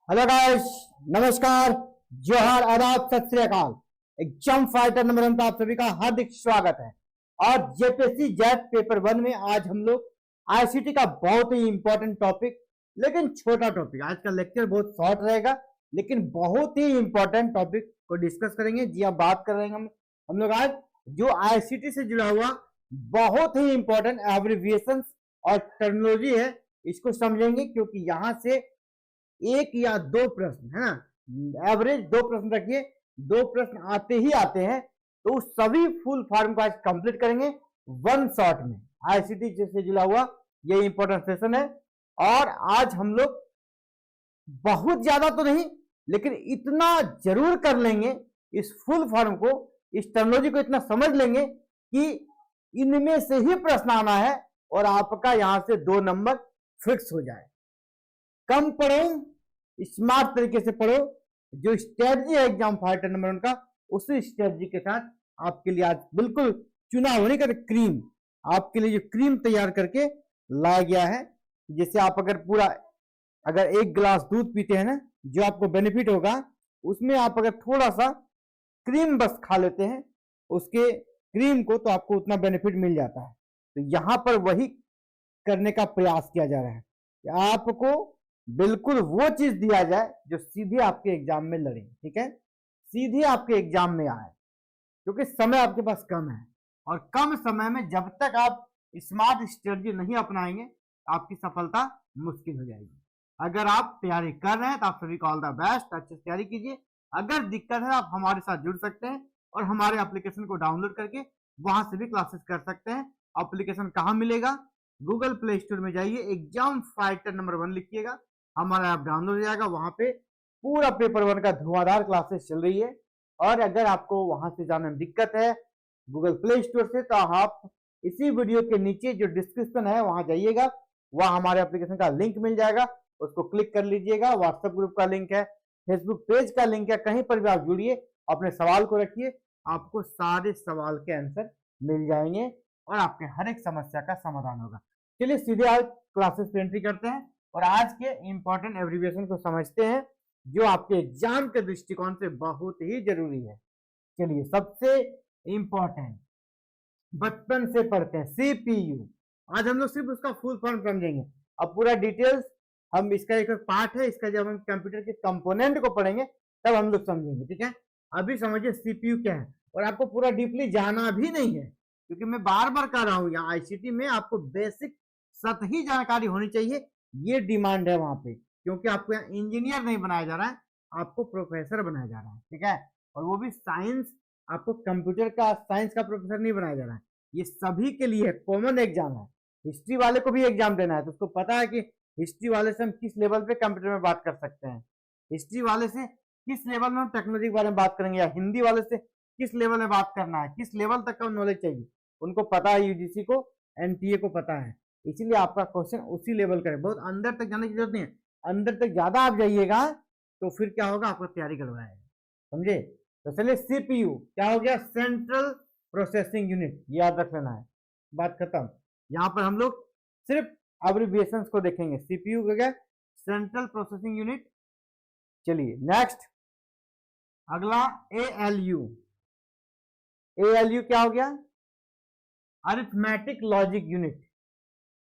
Hello guys, नमस्कार, जोहार, आदाब, सत श्री अकाल। एग्जाम फाइटर नंबर 1 का आप सभी का हार्दिक स्वागत है। और जेपीएससी जैक पेपर 1 में आज हम लोग आईसीटी का बहुत ही इंपॉर्टेंट टॉपिक, लेकिन छोटा टॉपिक, आज का लेक्चर बहुत शॉर्ट रहेगा लेकिन बहुत ही इंपॉर्टेंट टॉपिक को डिस्कस करेंगे। जी आप बात कर रहे हैं हम लोग आज जो आईसीटी से जुड़ा हुआ बहुत ही इंपॉर्टेंट एब्रिविएशन और टर्मिनोलॉजी है, इसको समझेंगे क्योंकि यहां से एक या दो प्रश्न है ना, एवरेज 2 प्रश्न रखिए, 2 प्रश्न आते ही आते हैं। तो सभी फुल फॉर्म को आज कंप्लीट करेंगे वन शॉट में। आईसीटी से जुड़ा हुआ ये इंपॉर्टेंट सेशन है और आज हम लोग बहुत ज्यादा तो नहीं लेकिन इतना जरूर कर लेंगे, इस फुल फॉर्म को, इस टर्मिनोलॉजी को इतना समझ लेंगे कि इनमें से ही प्रश्न आना है और आपका यहां से 2 नंबर फिक्स हो जाए। कम पढ़ो, स्मार्ट तरीके से पढ़ो। जो स्ट्रेटजी है एग्जाम फाइटर नंबर 1 का, उसी स्ट्रेटजी के साथ आपके लिए आज बिल्कुल चुनाव होने का क्रीम, आपके लिए जो क्रीम तैयार करके लाया गया है। जैसे आप अगर 1 गिलास दूध पीते हैं ना, जो आपको बेनिफिट होगा, उसमें आप अगर थोड़ा सा क्रीम बस खा लेते हैं उसके क्रीम को, तो आपको उतना बेनिफिट मिल जाता है। तो यहां पर वही करने का प्रयास किया जा रहा है कि आपको बिल्कुल वो चीज दिया जाए जो सीधे आपके एग्जाम में लड़े, ठीक है, सीधे आपके एग्जाम में आए, क्योंकि समय आपके पास कम है और कम समय में जब तक आप स्मार्ट स्ट्रेटजी नहीं अपनाएंगे आपकी सफलता मुश्किल हो जाएगी। अगर आप तैयारी कर रहे हैं तो आप सभी को ऑल द बेस्ट, अच्छे से तैयारी कीजिए। अगर दिक्कत है आप हमारे साथ जुड़ सकते हैं और हमारे एप्लीकेशन को डाउनलोड करके वहां से भी क्लासेस कर सकते हैं। एप्लीकेशन कहाँ मिलेगा? गूगल प्ले स्टोर में जाइए, एग्जाम फाइटर नंबर 1 लिखिएगा, हमारा ऐप डाउनलोड हो जाएगा। वहां पे पूरा पेपर 1 का धुआंधार क्लासेस चल रही है। और अगर आपको वहां से जाने में दिक्कत है गूगल प्ले स्टोर से, तो आप इसी वीडियो के नीचे जो डिस्क्रिप्शन है वहां जाइएगा, वहां हमारे एप्लीकेशन का लिंक मिल जाएगा, उसको क्लिक कर लीजिएगा। व्हाट्सएप ग्रुप का लिंक है, फेसबुक पेज का लिंक है, कहीं पर भी आप जुड़िए, अपने सवाल को रखिए, आपको सारे सवाल के आंसर मिल जाएंगे और आपके हर एक समस्या का समाधान होगा। चलिए सीधे आज क्लासेस पे एंट्री करते हैं और आज के इंपॉर्टेंट एब्रिविएशन को समझते हैं जो आपके एग्जाम के दृष्टिकोण से बहुत ही जरूरी है। चलिए सबसे इंपॉर्टेंट, बचपन से पढ़ते हैं, सीपीयू। आज हम लोग सिर्फ उसका फुल फॉर्म समझेंगे। अब पूरा डिटेल्स हम, इसका एक पार्ट है, इसका जब हम कंप्यूटर के कंपोनेंट को पढ़ेंगे तब हम लोग समझेंगे, ठीक है। अभी समझिए सीपीयू क्या है, और आपको पूरा डीपली जाना भी नहीं है क्योंकि मैं बार बार कह रहा हूं यहाँ आईसीटी में आपको बेसिक सतही जानकारी होनी चाहिए, ये डिमांड है वहां पे, क्योंकि आपको यहाँ इंजीनियर नहीं बनाया जा रहा है, आपको प्रोफेसर बनाया जा रहा है, ठीक है। और वो भी साइंस, आपको कंप्यूटर का साइंस का प्रोफेसर नहीं बनाया जा रहा है। ये सभी के लिए कॉमन एग्जाम है। हिस्ट्री वाले को भी एग्जाम देना है तो उसको पता है कि हिस्ट्री वाले से हम किस लेवल पे कंप्यूटर में बात कर सकते हैं, हिस्ट्री वाले से किस लेवल में हम टेक्नोलॉजी के बारे में बात करेंगे, या हिंदी वाले से किस लेवल में बात करना है, किस लेवल तक का नॉलेज चाहिए, उनको पता है, यूजीसी को, एनटीए को पता है। इसीलिए आपका क्वेश्चन उसी लेवल का है, बहुत अंदर तक जाने की जरूरत नहीं है। अंदर तक ज्यादा आप जाइएगा तो फिर क्या होगा, आपको तैयारी गड़बड़ाएगा, समझे। तो चलिए सीपीयू क्या हो गया, सेंट्रल प्रोसेसिंग यूनिट, याद रख लेना है, बात खत्म। यहाँ पर हम लोग सिर्फ एब्रिविएशंस को देखेंगे। सीपीयू हो गया सेंट्रल प्रोसेसिंग यूनिट। चलिए नेक्स्ट, अगला एएलयू। एएलयू क्या हो गया, arithmetic logic unit.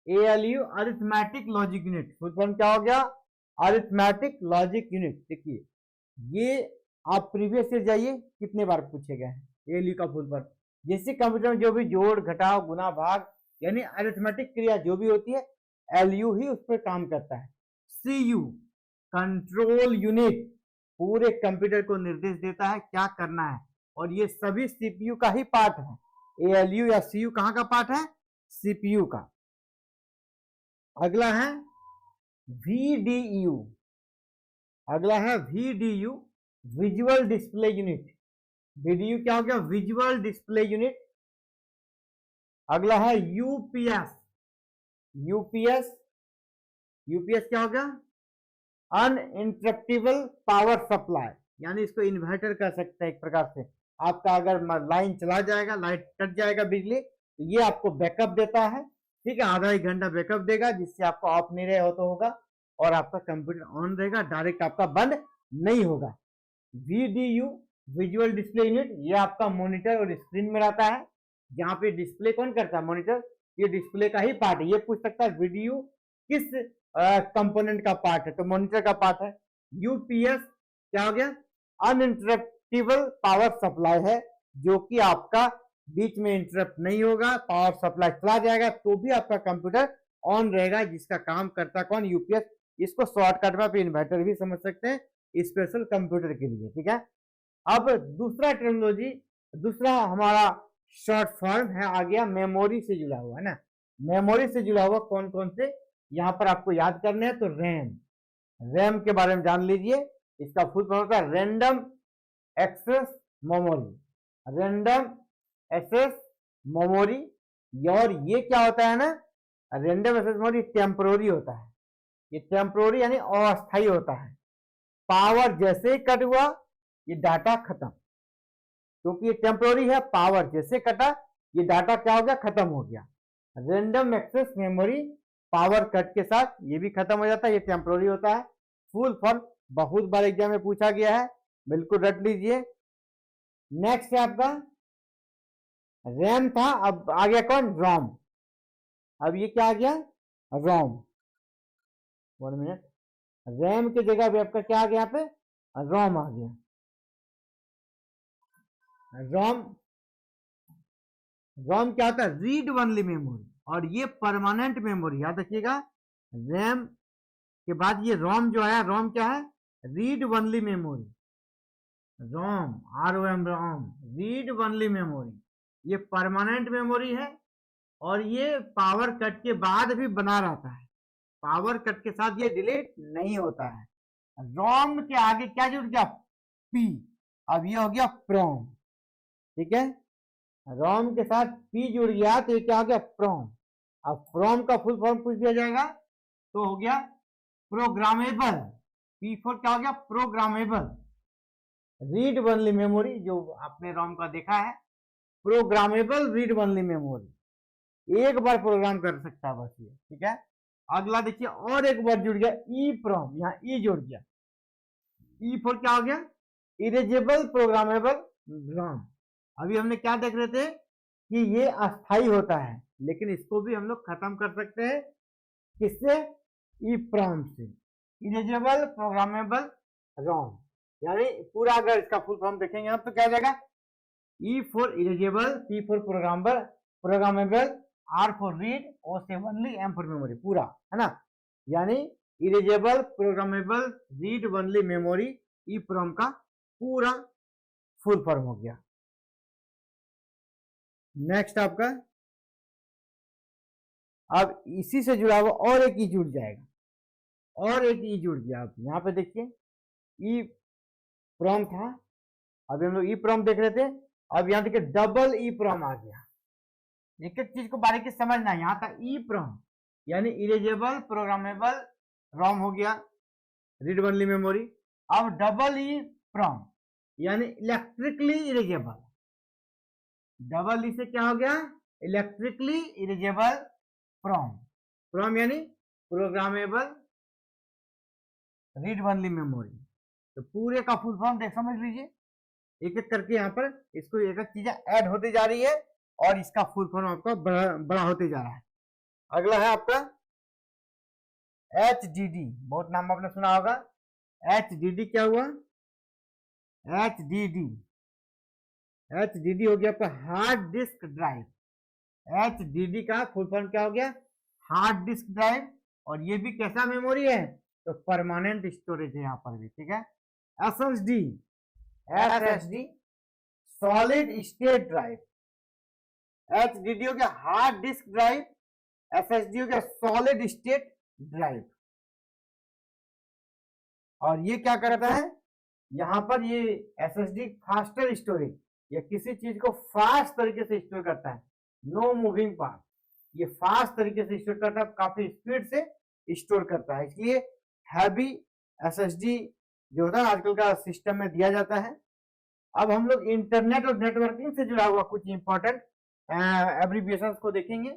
ALU arithmetic logic unit, full form क्या हो गया, अरिथमेटिक लॉजिक यूनिट। देखिए ये आप प्रीवियस ईयर जाइए कितने बार पूछे गए हैं एएलयू का फुल फॉर्म। जैसे कंप्यूटर में जो भी जोड़ घटाव गुना भाग यानी अरिथमेटिक क्रिया जो भी होती है, एलयू ही उस पर काम करता है। सीयू कंट्रोल यूनिट, पूरे कंप्यूटर को निर्देश देता है क्या करना है, और ये सभी सीपीयू का ही पार्ट है। एएलयू या सीयू कहां का पार्ट है, सीपीयू का। अगला है वीडीयू, अगला है VDU, visual display unit. VDU क्या हो गया, विजुअल डिस्प्ले यूनिट। अगला है यूपीएस। यूपीएस, यूपीएस क्या हो गया, अनइंटरप्टेबल पावर सप्लाई, यानी इसको इन्वर्टर कह सकते हैं एक प्रकार से। आपका अगर लाइन चला जाएगा, लाइट कट जाएगा बिजली, तो ये आपको बैकअप देता है, ठीक है, आधा 1 घंटा बैकअप देगा जिससे आपको ऑफ नहीं रहे हो तो होगा। और आपका कंप्यूटर ऑन रहेगा, डायरेक्ट आपका बंद नहीं होगा। VDU विजुअल डिस्प्ले यूनिट, ये आपका मॉनिटर और स्क्रीन में रहता है। जहाँ पे डिस्प्ले कौन करता है? मॉनिटर। ये डिस्प्ले का ही पार्ट है। ये पूछ सकता है VDU किस कंपोनेंट का पार्ट है, तो मॉनिटर का पार्ट है। UPS क्या हो गया? अनइंटरप्टिबल पावर सप्लाई है, जो कि आपका बीच में इंटरप्ट नहीं होगा, पावर सप्लाई चला जाएगा तो भी आपका कंप्यूटर ऑन रहेगा। जिसका काम करता कौन? UPS। इसको शॉर्टकट में आप इन्वर्टर भी समझ सकते हैं, स्पेशल कंप्यूटर के लिए, ठीक है। अब दूसरा टेक्नोलॉजी, दूसरा हमारा शॉर्ट फॉर्म है आ गया मेमोरी से जुड़ा हुआ, है ना। मेमोरी से जुड़ा हुआ कौन कौन से यहाँ पर आपको याद करने हैं, तो रैम के बारे में जान लीजिए। इसका फुल फॉर्म होता है random access memory, random access memory. और ये क्या होता है ना, रैंडम एक्सेस मेमोरी टेम्पोररी होता है। ये टेम्पोररी यानी अस्थायी होता है। पावर जैसे ही कट हुआ ये डाटा खत्म, क्योंकि ये टेम्पोररी है। पावर जैसे कटा ये डाटा क्या हो गया? खत्म हो गया। Random access memory power cut के साथ ये भी खत्म हो जाता है, ये टेम्पोररी होता है। फुल फॉर्म बहुत बार एग्जाम में पूछा गया है, बिल्कुल रट लीजिए। नेक्स्ट है आपका रैम था, अब आ गया कौन? रोम। अब ये क्या आ गया? रोम। 1 मिनट। रैम की जगह पे आपका क्या आ गया? यहाँ पे रोम आ गया। रोम क्या होता है? रीड ओनली मेमोरी, और ये परमानेंट मेमोरी, याद रखिएगा। रैम के बाद ये रोम जो है, रोम क्या है? Read only memory. ROM, ROM, ROM, read only memory. ये परमानेंट मेमोरी है और ये पावर कट के बाद भी बना रहता है, पावर कट के साथ ये डिलीट नहीं होता है। रोम के आगे क्या जुड़ गया? P। अब ये हो गया प्रोम, ठीक है। रोम के साथ P जुड़ गया तो ये क्या हो गया? प्रोम। अब प्रोम का फुल फॉर्म पूछ दिया जाएगा तो हो गया प्रोग्रामेबल। P4 क्या हो गया? प्रोग्रामेबल रीड ओनली मेमोरी, जो आपने रोम का देखा है। प्रोग्रामेबल रीड ओनली मेमोरी, एक बार प्रोग्राम कर सकता है बस ये, ठीक है। अगला देखिए, और एक बार जुड़ गया EEPROM, यहाँ ई जुड़ गया। E4 क्या हो गया? इरेजेबल प्रोग्रामेबल रोम। अभी हमने क्या देख रहे थे कि ये अस्थाई होता है, लेकिन इसको भी हम लोग खत्म कर सकते हैं किससे? EEPROM से, इरेजेबल प्रोग्रामेबल रोम। यानी पूरा अगर इसका फुल फॉर्म देखेंगे आप तो क्या जाएगा? E for erasable, P for programmable, R for read, O से ओनली, M फॉर मेमोरी, पूरा, है ना। यानी erasable programmable read only memory, EEPROM का पूरा फुल फॉर्म हो गया। नेक्स्ट आपका, अब इसी से जुड़ा हुआ और एक ई जुड़ जाएगा, और एक ई जुड़ गया। आप यहाँ पे देखिए EEPROM था, अभी हम लोग EEPROM देख रहे थे। अब यहाँ देखिए डबल EEPROM आ गया। एक एक चीज को बारीकी से समझना। यहाँ था EEPROM यानी इरेजेबल प्रोग्रामेबल रोम हो गया, रीड ओनली मेमोरी। अब डबल EEPROM यानी इलेक्ट्रिकली इरेजेबल। डबल ई से क्या हो गया? इलेक्ट्रिकली इरेजेबल प्रोम। प्रोम यानी प्रोग्रामेबल रीड ओनली मेमोरी। तो पूरे का फुल फॉर्म देख समझ लीजिए, एक एक करके यहाँ पर इसको एक एक चीजें ऐड होती जा रही है और इसका फुल फॉर्म आपका बड़ा होते जा रहा है। अगला है आपका HDD, बहुत नाम आपने सुना होगा। HDD क्या हुआ? HDD हो गया आपका हार्ड डिस्क ड्राइव। HDD का फुल फॉर्म क्या हो गया? Hard disk drive. और ये भी कैसा मेमोरी है? तो परमानेंट स्टोरेज है यहाँ पर भी, ठीक है। SSD solid state drive. HDD हो गया हार्ड डिस्क ड्राइव, SSD हो गया सॉलिड स्टेट ड्राइव। और ये क्या करता है? यहाँ पर ये SSD फास्टर स्टोरेज, या किसी चीज को फास्ट तरीके से स्टोर करता है, नो मूविंग पार्ट। ये फास्ट तरीके से स्टोर करता है, काफी स्पीड से स्टोर करता है, इसलिए हैवी SSD जो होता है आजकल का सिस्टम में दिया जाता है। अब हम लोग इंटरनेट और नेटवर्किंग से जुड़ा हुआ कुछ इंपॉर्टेंट एब्रीविएशंस को देखेंगे।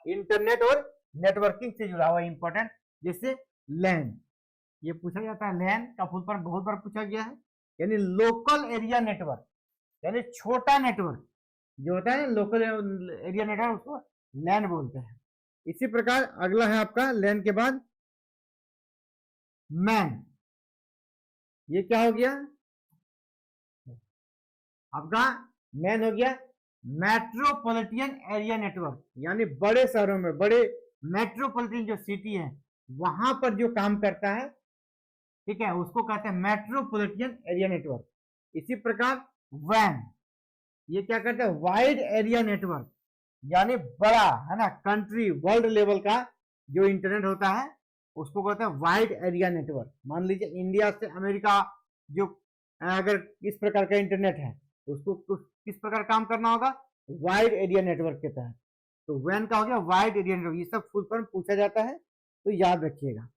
इंटरनेट और नेटवर्किंग से जुड़ा हुआ इंपॉर्टेंट, जैसे लैन। ये पूछा जाता है। लैन का फुल फॉर्म बहुत बार पूछा गया है, यानी लोकल एरिया नेटवर्क, यानी छोटा नेटवर्क जो होता है लोकल एरिया नेटवर्क, उसको लैन बोलते हैं। इसी प्रकार अगला है आपका लैन के बाद मैन। ये क्या हो गया आपका? मैन हो गया मेट्रोपॉलिटन एरिया नेटवर्क, यानी बड़े शहरों में, बड़े मेट्रोपॉलिटन जो सिटी है वहां पर जो काम करता है, ठीक है, उसको कहते हैं मेट्रोपॉलिटन एरिया नेटवर्क। इसी प्रकार वैन, ये क्या करता है? वाइड एरिया नेटवर्क, यानी बड़ा है ना, कंट्री वर्ल्ड लेवल का जो इंटरनेट होता है उसको कहते हैं वाइड एरिया नेटवर्क। मान लीजिए इंडिया से अमेरिका जो अगर इस प्रकार का इंटरनेट है उसको किस प्रकार काम करना होगा? वाइड एरिया नेटवर्क के तहत। तो वैन का हो गया वाइड एरिया नेटवर्क। ये सब फुल फॉर्म पूछा जाता है तो याद रखिएगा।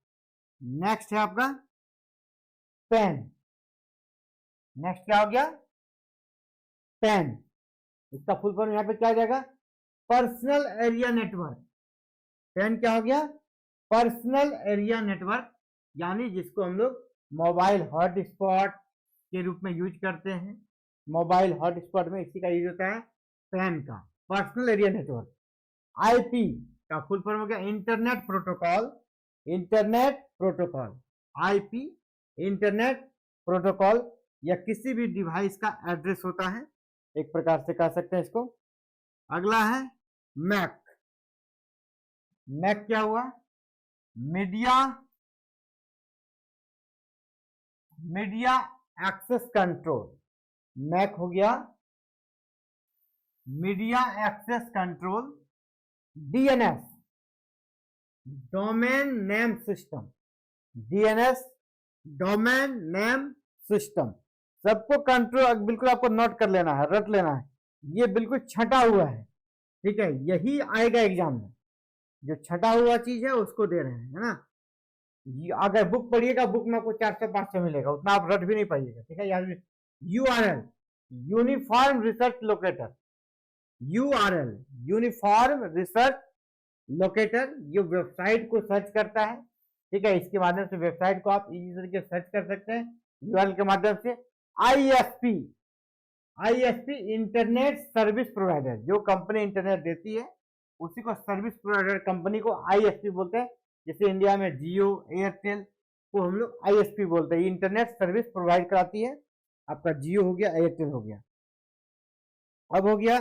नेक्स्ट है आपका पैन। नेक्स्ट क्या हो गया? पैन। इसका फुल फॉर्म यहाँ पे क्या आ जाएगा? Personal area network. पैन क्या हो गया? पर्सनल एरिया नेटवर्क, यानी जिसको हम लोग मोबाइल हॉटस्पॉट के रूप में यूज करते हैं। मोबाइल हॉटस्पॉट में इसी का यूज होता है पैन का, पर्सनल एरिया नेटवर्क। आईपी का फुल फॉर्म हो गया internet protocol. Internet protocol, IP internet protocol, या किसी भी डिवाइस का एड्रेस होता है, एक प्रकार से कह सकते हैं इसको। अगला है मैक। मैक क्या हुआ? Media access control. मैक हो गया media access control. DNS, domain name system. DNS, domain name system. सबको कंट्रोल बिल्कुल आपको नोट कर लेना है, रट लेना है। ये बिल्कुल छटा हुआ है, ठीक है, यही आएगा एग्जाम में। जो छटा हुआ चीज है उसको दे रहे हैं, है ना। अगर बुक पढ़िएगा, बुक में आपको 400-500 मिलेगा, उतना आप रट भी नहीं पाइएगा, ठीक है। याद, URL, uniform research locator. URL, uniform research locator, ये वेबसाइट को सर्च करता है, ठीक है। इसके माध्यम से वेबसाइट को आप इजी तरीके से सर्च कर सकते हैं यूआरएल के माध्यम से। ISP, ISP internet service provider, जो कंपनी इंटरनेट देती है उसी को सर्विस प्रोवाइडर कंपनी को आईएसपी बोलते हैं। जैसे इंडिया में जियो, एयरटेल को हम लोग आईएसपी बोलते हैं। इंटरनेट सर्विस प्रोवाइड कराती है। आपका जियो हो गया, एयरटेल हो गया। अब हो गया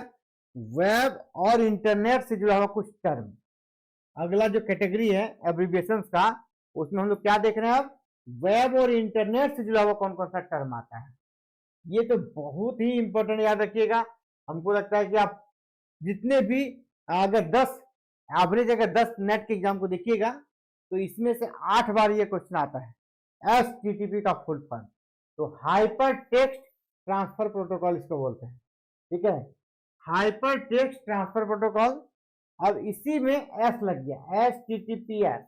वेब और इंटरनेट से जुड़ा हुआ कुछ टर्म। अगला जो कैटेगरी है एब्रिविएशंस का, उसमें हम लोग क्या देख रहे हैं अब? वेब और इंटरनेट से जुड़ा हुआ कौन कौन सा टर्म आता है। ये तो बहुत ही इंपॉर्टेंट, याद रखिएगा। हमको लगता है कि आप जितने भी अगर 10 एवरेज अगर 10 नेट के एग्जाम को देखिएगा तो इसमें से 8 बार ये क्वेश्चन आता है। एचटीटीपी का फुल फॉर्म, तो हाइपर टेक्स्ट ट्रांसफर प्रोटोकॉल इसको बोलते हैं, ठीक है। Hyper text transfer protocol. अब इसी में एस लग गया, एचटीटीपीएस,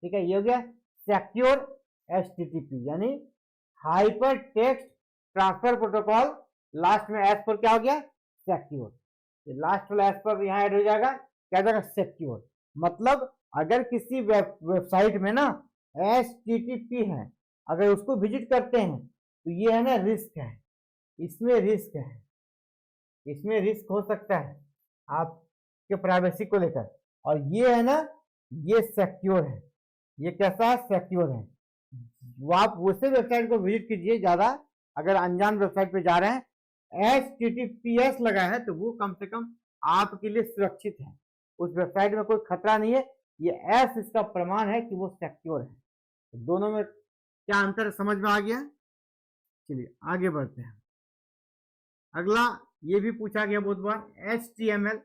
ठीक है। ये हो गया सिक्योर एचटीटीपी, यानी hyper text transfer protocol. Last में एस पर क्या हो गया? सिक्योर। लास्ट वाला एस पर यहाँ ऐड हो जाएगा, क्या जाएगा? सिक्योर। मतलब अगर किसी वेबसाइट में ना एचटीटीपी है, अगर उसको विजिट करते हैं तो ये है ना रिस्क है, इसमें रिस्क है, इसमें रिस्क हो सकता है आपके प्राइवेसी को लेकर। और ये है ना, ये सिक्योर है। ये कैसा है? सिक्योर है। वो आप उसे वेबसाइट को विजिट कीजिए ज्यादा, अगर अनजान वेबसाइट पे जा रहे हैं, HTTPS लगा है तो वो कम से कम आपके लिए सुरक्षित है। उस वेबसाइट में कोई खतरा नहीं है। ये एस इसका प्रमाण है कि वो सिक्योर है। तो दोनों में क्या अंतर समझ में आ गया? चलिए आगे बढ़ते हैं। अगला ये भी पूछा गया बहुत बार, HTML।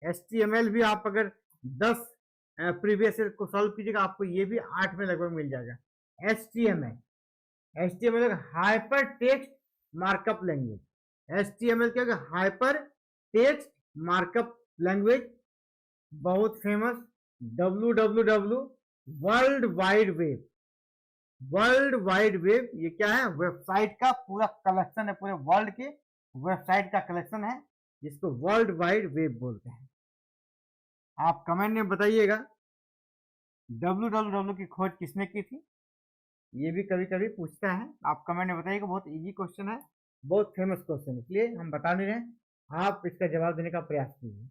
HTML भी आप अगर 10 प्रीवियस को सॉल्व कीजिएगा, आपको ये भी 8 में लगभग मिल जाएगा। HTML hyper text markup language. HTML क्या? हाइपर टेक्स्ट मार्कअप लैंग्वेज, बहुत famous. www, world wide web. World wide web ये क्या है? वेबसाइट का पूरा कलेक्शन है, पूरे वर्ल्ड के वेबसाइट का कलेक्शन है, जिसको वर्ल्ड वाइड वेब बोलते हैं। आप कमेंट में बताइएगा www की खोज किसने की थी? ये भी कभी कभी पूछता है, आप कमेंट में बताइएगा। बहुत इजी क्वेश्चन है, बहुत फेमस क्वेश्चन है, इसलिए हम बता नहीं रहे, आप इसका जवाब देने का प्रयास कीजिए।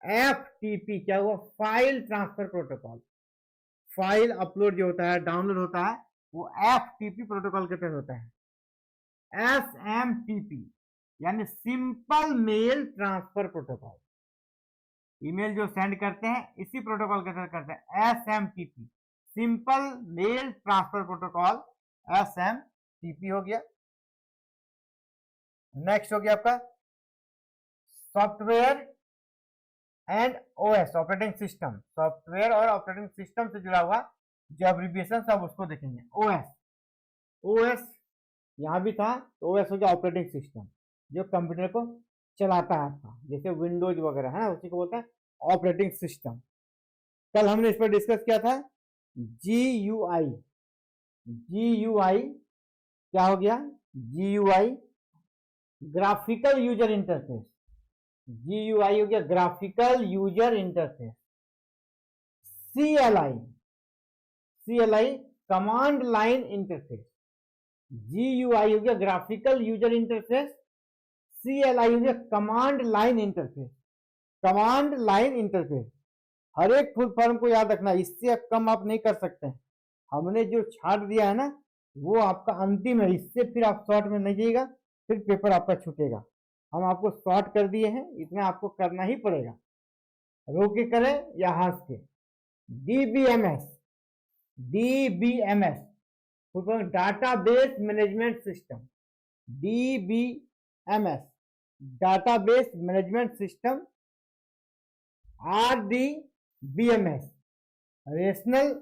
FTP क्या हुआ? File transfer protocol. File upload जो होता है, डाउनलोड होता है, वो FTP प्रोटोकॉल के तहत होता है। SMTP यानी simple mail transfer protocol, email जो सेंड करते हैं इसी प्रोटोकॉल के तहत करते हैं। SMTP simple mail transfer protocol, SMTP हो गया। नेक्स्ट हो गया आपका software and OS, operating system. Software और ऑपरेटिंग सिस्टम से जुड़ा हुआ जो एब्रिविएशन सब उसको देखेंगे। OS यहां भी था, तो OS हो गया ऑपरेटिंग सिस्टम, जो कंप्यूटर को चलाता है आपका, जैसे विंडोज वगैरह है, उसी को बोलते हैं ऑपरेटिंग सिस्टम। कल हमने इस पर डिस्कस किया था GUI। GUI क्या हो गया? GUI graphical user interface. GUI हो गया graphical user interface. CLI command line interface. GUI हो गया ग्राफिकल यूजर इंटरफेस, CLI हो गया command line interface. Command line interface हर एक फुल फॉर्म को याद रखना, इससे कम आप नहीं कर सकते हैं। हमने जो छाट दिया है ना, वो आपका अंतिम है, इससे फिर आप शॉर्ट में नहीं जाइएगा, फिर पेपर आपका छूटेगा। हम आपको शॉर्ट कर दिए हैं, इतना आपको करना ही पड़ेगा, रो के करें या हंस के। DBMS database management system. DBMS database management system. RDBMS rational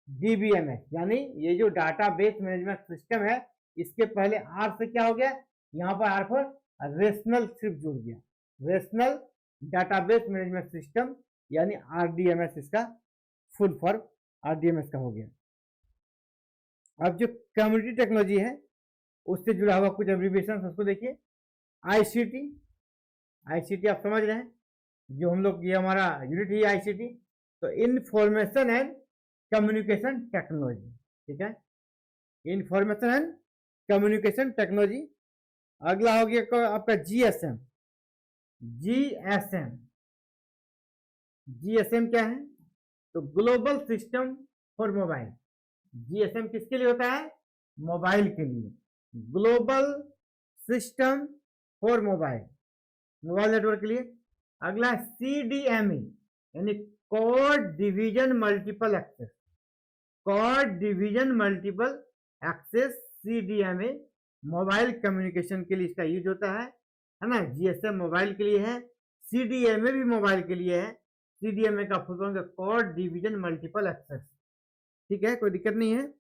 DBMS, यानी ये जो डाटाबेस मैनेजमेंट सिस्टम है, इसके पहले R से क्या हो गया? यहाँ पर R पर रेशनल सिर्फ जुड़ गया, रेशनल डाटाबेस मैनेजमेंट सिस्टम, यानी RDMS इसका फुल फॉर्म RDMS का हो गया। अब जो कम्युनिटी टेक्नोलॉजी है उससे जुड़ा हुआ कुछ एब्रिविएशन उसको देखिए। ICT आप समझ रहे हैं, जो हम लोग, ये हमारा यूनिट ही ICT, तो इंफॉर्मेशन एंड कम्युनिकेशन टेक्नोलॉजी, ठीक है, इंफॉर्मेशन एंड कम्युनिकेशन टेक्नोलॉजी। अगला हो गया आपका GSM। GSM क्या है? तो global system for mobile. GSM किसके लिए होता है? मोबाइल के लिए, global system for mobile, mobile network के लिए। अगला CDMA यानी code division multiple access. Code division multiple access CDMA mobile communication के लिए इसका यूज होता है ना। GSM मोबाइल के लिए है, CDMA भी मोबाइल के लिए है। CDMA का full form code division multiple access, ठीक है, कोई दिक्कत नहीं है।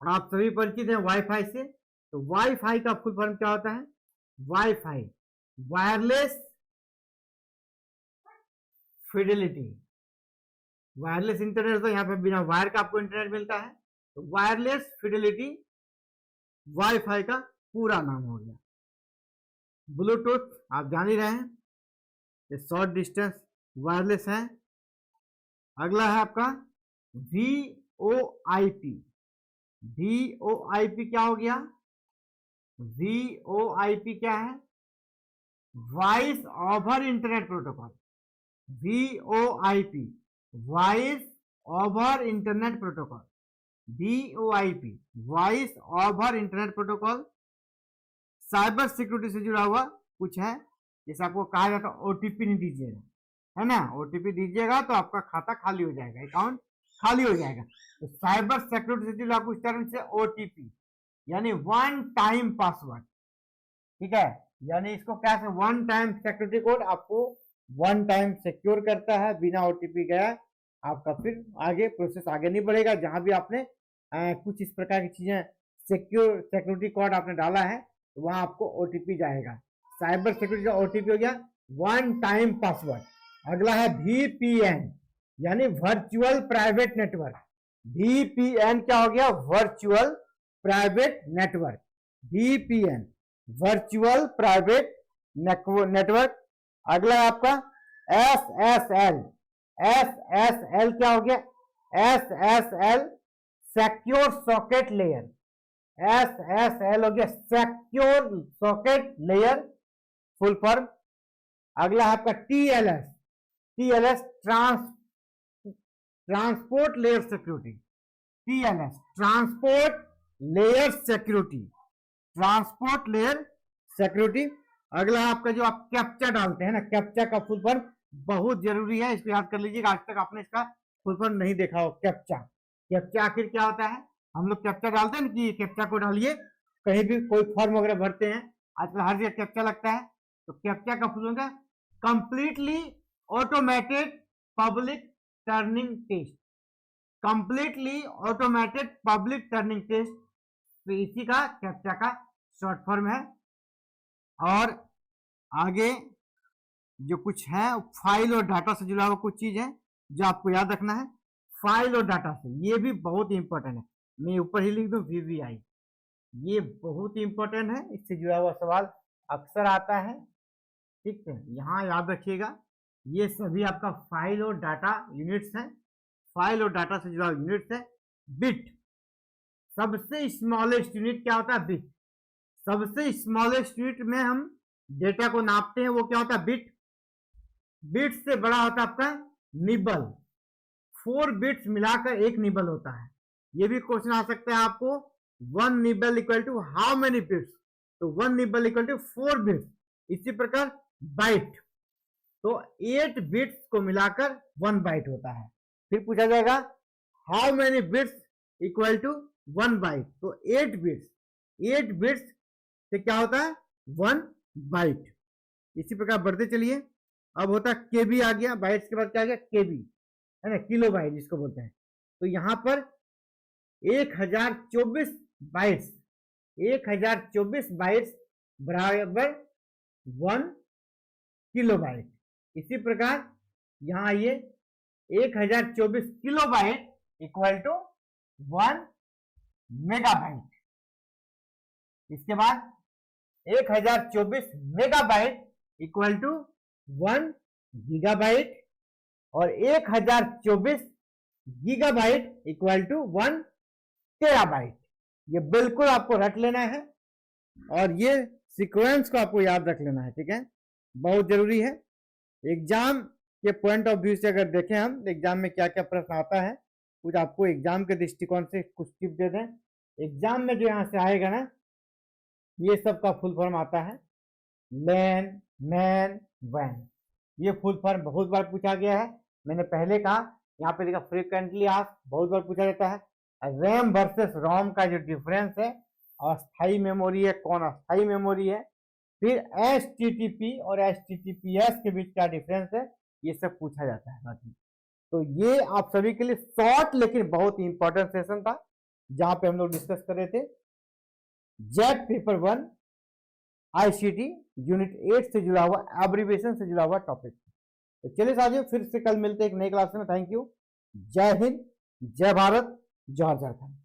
आप सभी परिचित हैं वाईफाई से, तो वाईफाई का फुल फॉर्म क्या होता है? Wifi wireless Fidelity. Wireless internet, तो यहाँ पे बिना वायर का आपको इंटरनेट मिलता है, तो वायरलेस फिडेलिटी वाईफाई का पूरा नाम हो गया। ब्लूटूथ आप जान ही रहे हैं, ये शॉर्ट डिस्टेंस वायरलेस है। अगला है आपका VoIP। VoIP क्या हो गया? VoIP क्या है? Voice over internet protocol. VoIP voice over internet protocol. VoIP voice over internet protocol. Cyber security से जुड़ा हुआ कुछ है, जैसे आपको कहा जाता है OTP नहीं दीजिएगा, है ना, OTP दीजिएगा तो आपका खाता खाली हो जाएगा, अकाउंट खाली हो जाएगा। तो साइबर सिक्योरिटी से जुड़ा कुछ तरह से OTP यानी वन टाइम पासवर्ड, ठीक है, यानी इसको क्या है, वन टाइम सिक्योरिटी कोड आपको वन टाइम सिक्योर करता है। बिना OTP गया आपका फिर आगे प्रोसेस आगे नहीं बढ़ेगा। जहां भी आपने कुछ इस प्रकार की चीजें सिक्योरिटी कोड आपने डाला है, तो वहां आपको OTP जाएगा। साइबर सिक्योरिटी का OTP हो गया वन टाइम पासवर्ड। अगला है VPN यानी वर्चुअल प्राइवेट नेटवर्क। VPN क्या हो गया? Virtual private network. VPN virtual private network. अगला है आपका SSL। SSL क्या हो गया? SSL secure socket layer, SSL हो गया secure socket layer full form. अगला है आपका TLS transport layer security, TLS transport layer security, transport layer security. अगला आपका जो आप कैप्चा डालते हैं ना, कैप्चा का फुल फॉर्म बहुत जरूरी है, इसको याद कर लीजिएगा। आज तक आपने इसका फुल फॉर्म नहीं देखा हो। कैप्चा, कैप्चा आखिर क्या होता है? हम लोग कैप्चा डालते हैं ना कि कैप्चा को डालिए, कहीं भी कोई फॉर्म वगैरह भरते हैं, आजकल हर जगह कैप्चा लगता है। तो कैप्चा का full form completely automated public turning test, completely automated public turning test, तो इसी का कैप्चा का शॉर्ट फॉर्म है। और आगे जो कुछ है फाइल और डाटा से जुड़ा हुआ कुछ चीज है जो आपको याद रखना है। फाइल और डाटा से, ये भी बहुत इंपॉर्टेंट है। मैं ऊपर ही लिख दूं VVI, ये बहुत इंपॉर्टेंट है, इससे जुड़ा हुआ सवाल अक्सर आता है। ठीक है, यहाँ याद रखिएगा, ये सभी आपका फाइल और डाटा यूनिट्स हैं। फाइल और डाटा से जुड़ा यूनिट्स है। बिट, सबसे स्मॉलेस्ट यूनिट क्या होता है? बिट। सबसे स्मॉलेस्ट यूनिट में हम डेटा को नापते हैं, वो क्या होता है? बिट। बिट से बड़ा होता है आपका निबल, 4 बिट्स मिलाकर एक निबल होता है। ये भी क्वेश्चन आ सकता है आपको, 1 nibble equal to how many bits? तो 1 निबल इक्वल टू 4 बिट्स। इसी प्रकार बाइट, तो 8 बिट्स को मिलाकर 1 बाइट होता है। फिर पूछा जाएगा how many bits equal to 1 byte? तो 8 बिट्स, 8 बिट्स से क्या होता है? 1 बाइट। इसी प्रकार बढ़ते चलिए। अब होता है केबी आ गया, बाइट्स के बाद क्या आ गया? केबी, है ना, किलो बाइट जिसको बोलते हैं। तो यहां पर 1024 बाइट्स, 1024 बाइट्स बराबर 1 किलो बाइट। इसी प्रकार यहां ये 1024 kilo byte equal to 1 megabyte. इसके बाद 1024 मेगाबाइट इक्वल टू 1 गीगाबाइट, और 1024 गीगाबाइट इक्वल टू 1 टेराबाइट। ये बिल्कुल आपको रख लेना है, और ये सीक्वेंस को आपको याद रख लेना है। ठीक है, बहुत जरूरी है। एग्जाम के पॉइंट ऑफ व्यू से अगर देखें हम, एग्जाम में क्या क्या प्रश्न आता है, कुछ आपको एग्जाम के दृष्टिकोण से कुछ टिप दे दें। एग्जाम में जो यहाँ से आएगा ना, ये सब का फुल फॉर्म आता है मैन, मैन, वैन। ये फुल फॉर्म बहुत बार पूछा गया है। मैंने पहले कहा, यहाँ पे देखा फ्रीक्वेंटली आस्क्ड, बहुत बार पूछा जाता है। रैम वर्सेस रोम का जो डिफरेंस है, अस्थाई मेमोरी है कौन अस्थाई मेमोरी है, फिर HTTP और HTTPS के बीच क्या डिफरेंस है, ये सब पूछा जाता है बाकी। तो ये आप सभी के लिए शॉर्ट लेकिन बहुत इंपॉर्टेंट सेशन था, जहां पे हम लोग डिस्कस कर रहे थे जेट पेपर 1 ICT यूनिट 8 से जुड़ा हुआ, एब्रिविएशन से जुड़ा हुआ टॉपिक। तो चलिए साथियों, फिर से कल मिलते हैं एक नई क्लास में। Thank you. जय हिंद, जय भारत, जय झारखंड।